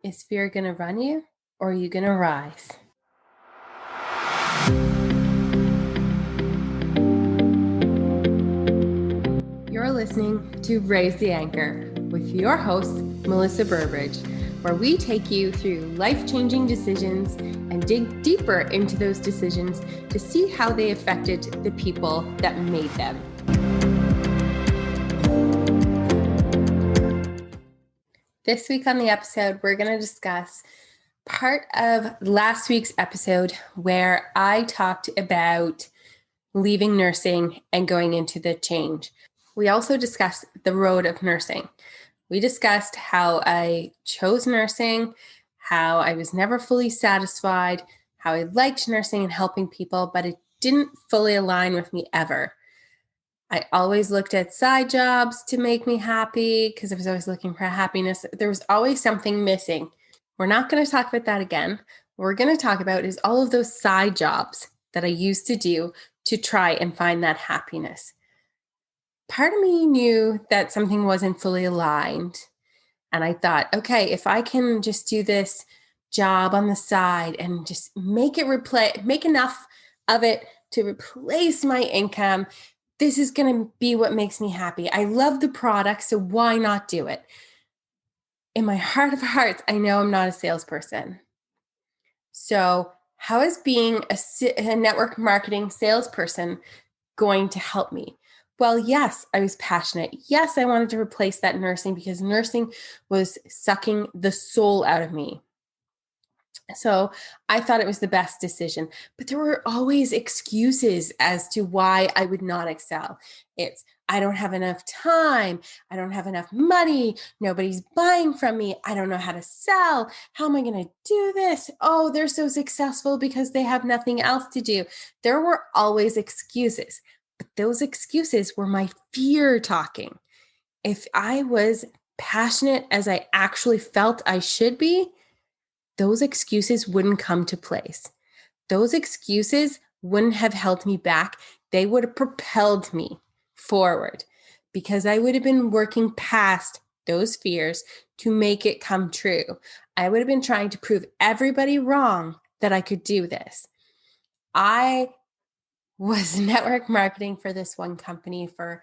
Is fear going to run you or are you going to rise? You're listening to Raise the Anchor with your host, Melissa Burbridge, where we take you through life-changing decisions and dig deeper into those decisions to see how they affected the people that made them. This week on the episode, we're going to discuss part of last week's episode where I talked about leaving nursing and going into the change. We also discussed the road of nursing. We discussed how I chose nursing, how I was never fully satisfied, how I liked nursing and helping people, but it didn't fully align with me ever. I always looked at side jobs to make me happy because I was always looking for happiness. There was always something missing. We're not going to talk about that again. What we're going to talk about is all of those side jobs that I used to do to try and find that happiness. Part of me knew that something wasn't fully aligned. And I thought, okay, if I can just do this job on the side and just make enough of it to replace my income, this is going to be what makes me happy. I love the product, so why not do it? In my heart of hearts, I know I'm not a salesperson. So how is being a network marketing salesperson going to help me? Well, yes, I was passionate. Yes, I wanted to replace that nursing because nursing was sucking the soul out of me. So I thought it was the best decision, but there were always excuses as to why I would not excel. I don't have enough time. I don't have enough money. Nobody's buying from me. I don't know how to sell. How am I going to do this? Oh, they're so successful because they have nothing else to do. There were always excuses, but those excuses were my fear talking. If I was passionate as I actually felt I should be, those excuses wouldn't come to place. Those excuses wouldn't have held me back. They would have propelled me forward because I would have been working past those fears to make it come true. I would have been trying to prove everybody wrong that I could do this. I was network marketing for this one company for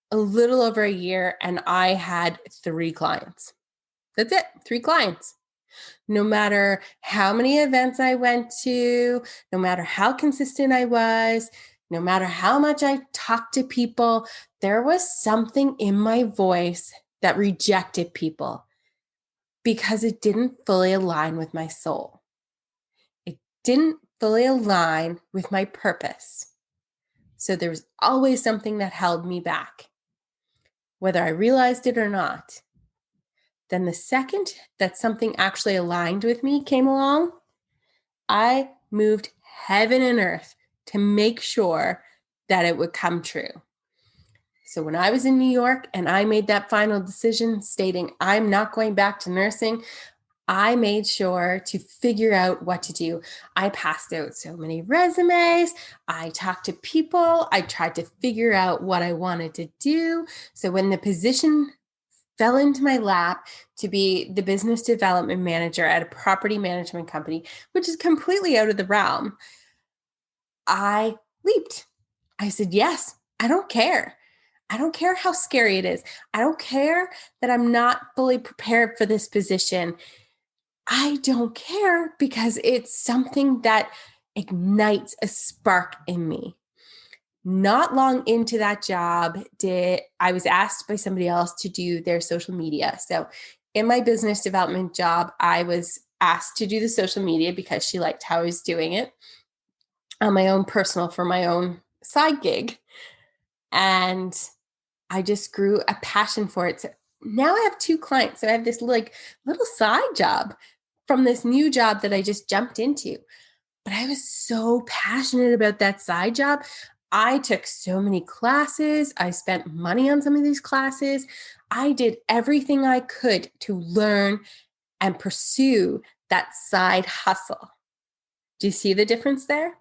a little over a year, and I had 3 clients. That's it, 3 clients. No matter how many events I went to, no matter how consistent I was, no matter how much I talked to people, there was something in my voice that rejected people because it didn't fully align with my soul. It didn't fully align with my purpose. So there was always something that held me back, whether I realized it or not. Then the second that something actually aligned with me came along, I moved heaven and earth to make sure that it would come true. So when I was in New York and I made that final decision stating I'm not going back to nursing, I made sure to figure out what to do. I passed out so many resumes. I talked to people. I tried to figure out what I wanted to do. So when the position fell into my lap to be the business development manager at a property management company, which is completely out of the realm, I leaped. I said, yes, I don't care. I don't care how scary it is. I don't care that I'm not fully prepared for this position. I don't care because it's something that ignites a spark in me. Not long into that job, I was asked by somebody else to do their social media. So in my business development job, I was asked to do the social media because she liked how I was doing it on my own for my own side gig. And I just grew a passion for it. So now I have 2 clients. So I have this little side job from this new job that I just jumped into. But I was so passionate about that side job. I took so many classes. I spent money on some of these classes. I did everything I could to learn and pursue that side hustle. Do you see the difference there?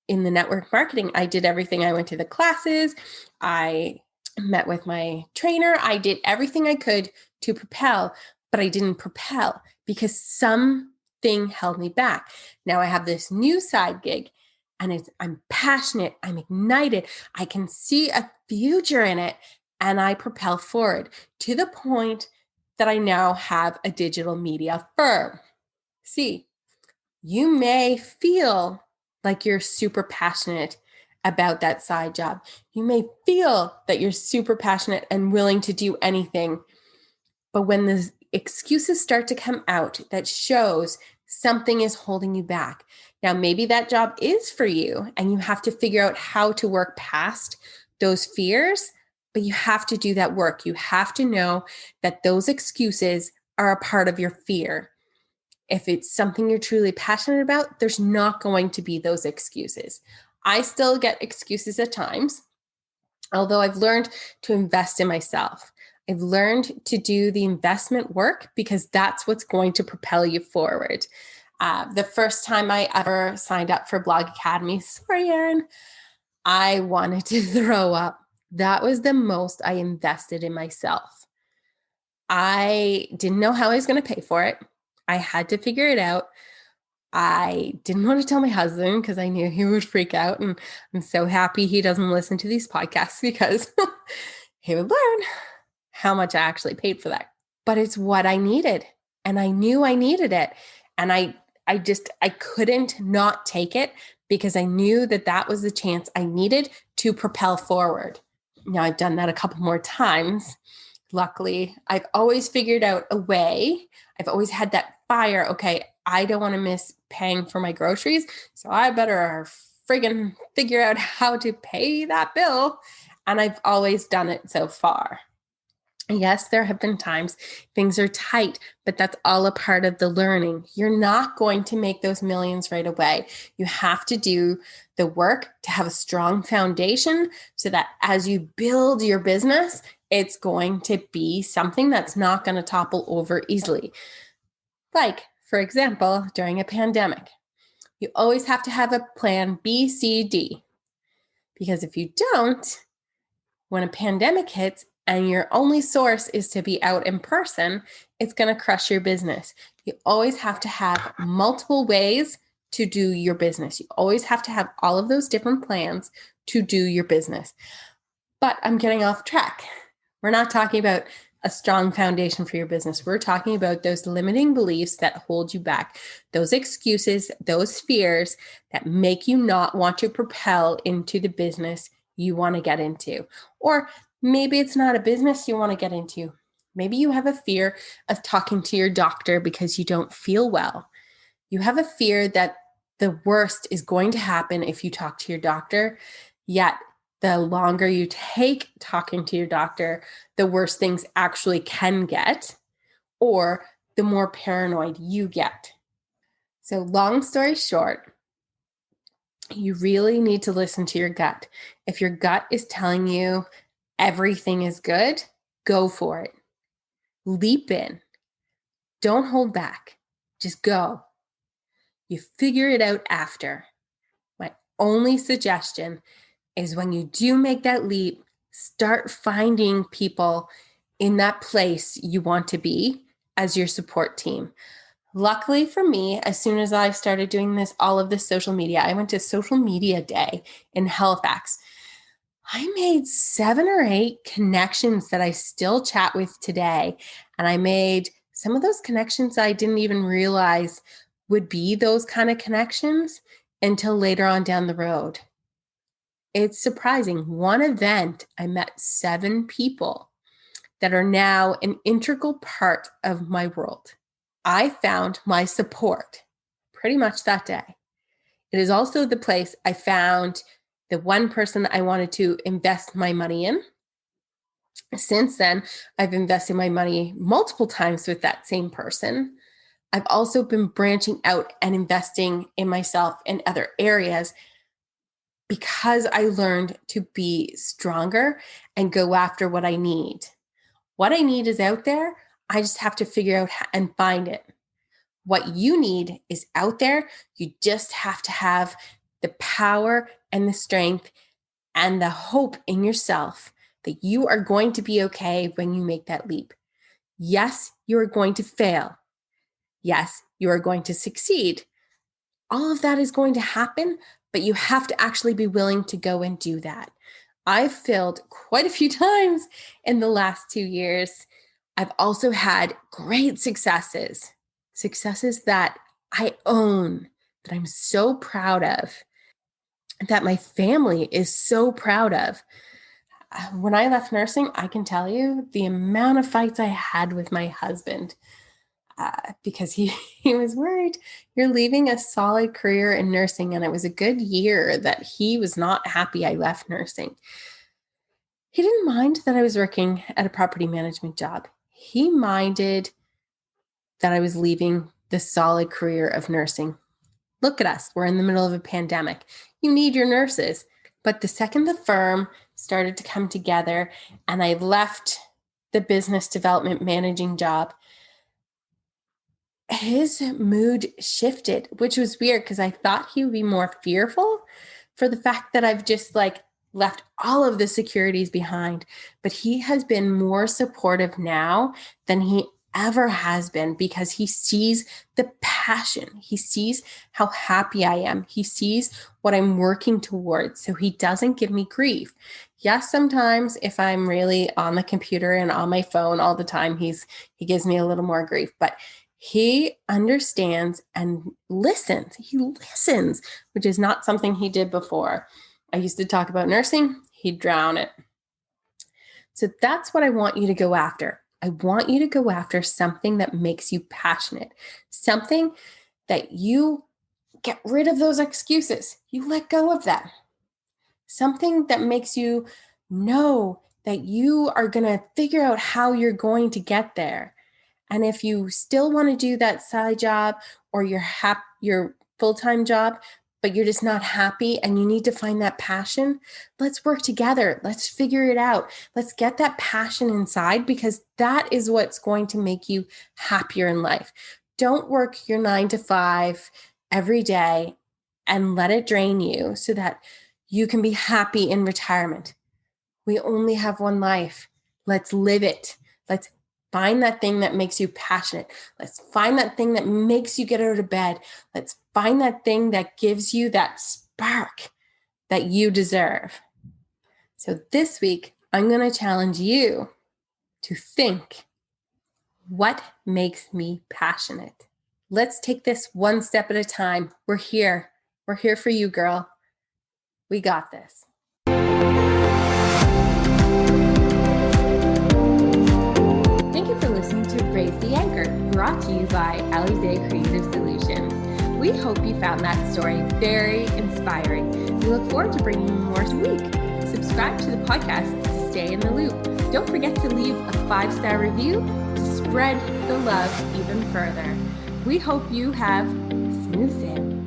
In the network marketing, I did everything. I went to the classes. I met with my trainer. I did everything I could to propel. but I didn't propel because something held me back. Now I have this new side gig and I'm passionate, I'm ignited, I can see a future in it, and I propel forward to the point that I now have a digital media firm. See, you may feel like you're super passionate about that side job. You may feel that you're super passionate and willing to do anything. But when the excuses start to come out, that shows something is holding you back. Now, maybe that job is for you and you have to figure out how to work past those fears, but you have to do that work. You have to know that those excuses are a part of your fear. If it's something you're truly passionate about, there's not going to be those excuses. I still get excuses at times, although I've learned to invest in myself. I've learned to do the investment work because that's what's going to propel you forward. The first time I ever signed up for Blog Academy, sorry, Erin, I wanted to throw up. That was the most I invested in myself. I didn't know how I was going to pay for it. I had to figure it out. I didn't want to tell my husband because I knew he would freak out. And I'm so happy he doesn't listen to these podcasts because he would learn how much I actually paid for that. But it's what I needed. And I knew I needed it. And I couldn't not take it because I knew that that was the chance I needed to propel forward. Now I've done that a couple more times. Luckily, I've always figured out a way. I've always had that fire. Okay, I don't want to miss paying for my groceries, so I better friggin' figure out how to pay that bill. And I've always done it so far. Yes, there have been times things are tight, but that's all a part of the learning. You're not going to make those millions right away. You have to do the work to have a strong foundation so that as you build your business, it's going to be something that's not going to topple over easily. Like, for example, during a pandemic, you always have to have a plan B, C, D. Because if you don't, when a pandemic hits and your only source is to be out in person, it's going to crush your business. You always have to have multiple ways to do your business. You always have to have all of those different plans to do your business. But I'm getting off track. We're not talking about a strong foundation for your business. We're talking about those limiting beliefs that hold you back, those excuses, those fears that make you not want to propel into the business you want to get into. Or maybe it's not a business you want to get into. Maybe you have a fear of talking to your doctor because you don't feel well. You have a fear that the worst is going to happen if you talk to your doctor, yet the longer you take talking to your doctor, the worse things actually can get, or the more paranoid you get. So long story short, you really need to listen to your gut. If your gut is telling you everything is good, go for it. Leap in. Don't hold back. Just go. You figure it out after. My only suggestion is when you do make that leap, start finding people in that place you want to be as your support team. Luckily for me, as soon as I started doing all of this social media, I went to Social Media Day in Halifax. I made 7 or 8 connections that I still chat with today. And I made some of those connections I didn't even realize would be those kind of connections until later on down the road. It's surprising. One event, I met 7 people that are now an integral part of my world. I found my support pretty much that day. It is also the place I found the one person that I wanted to invest my money in. Since then, I've invested my money multiple times with that same person. I've also been branching out and investing in myself in other areas because I learned to be stronger and go after what I need. What I need is out there. I just have to figure out and find it. What you need is out there. You just have to have the power and the strength and the hope in yourself that you are going to be okay when you make that leap. Yes, you are going to fail. Yes, you are going to succeed. All of that is going to happen, but you have to actually be willing to go and do that. I've failed quite a few times in the last 2 years. I've also had great successes that I own, that I'm so proud of, that my family is so proud of. When I left nursing, I can tell you the amount of fights I had with my husband because he was worried you're leaving a solid career in nursing. And it was a good year that he was not happy I left nursing. He didn't mind that I was working at a property management job. He minded that I was leaving the solid career of nursing. Look at us. We're in the middle of a pandemic. You need your nurses. But the second the firm started to come together and I left the business development managing job, his mood shifted, which was weird because I thought he would be more fearful for the fact that I've just left all of the securities behind. But he has been more supportive now than he ever has been because he sees the passion. He sees how happy I am. He sees what I'm working towards. So he doesn't give me grief. Yes, sometimes if I'm really on the computer and on my phone all the time, he gives me a little more grief, but he understands and listens. He listens, which is not something he did before. I used to talk about nursing, he'd drown it. So that's what I want you to go after. I want you to go after something that makes you passionate, something that you get rid of those excuses. You let go of them. Something that makes you know that you are going to figure out how you're going to get there. And if you still want to do that side job or your full-time job, but you're just not happy and you need to find that passion, let's work together. Let's figure it out. Let's get that passion inside because that is what's going to make you happier in life. Don't work your 9 to 5 every day and let it drain you so that you can be happy in retirement. We only have one life. Let's live it. Let's find that thing that makes you passionate. Let's find that thing that makes you get out of bed. Let's find that thing that gives you that spark that you deserve. So this week, I'm going to challenge you to think, what makes me passionate? Let's take this one step at a time. We're here. We're here for you, girl. We got this. Thank you for listening to Raise the Anchor, brought to you by Alize Creative Solutions. We hope you found that story very inspiring. We look forward to bringing you more week. Subscribe to the podcast to stay in the loop. Don't forget to leave a 5-star review to spread the love even further. We hope you have smooth sailing.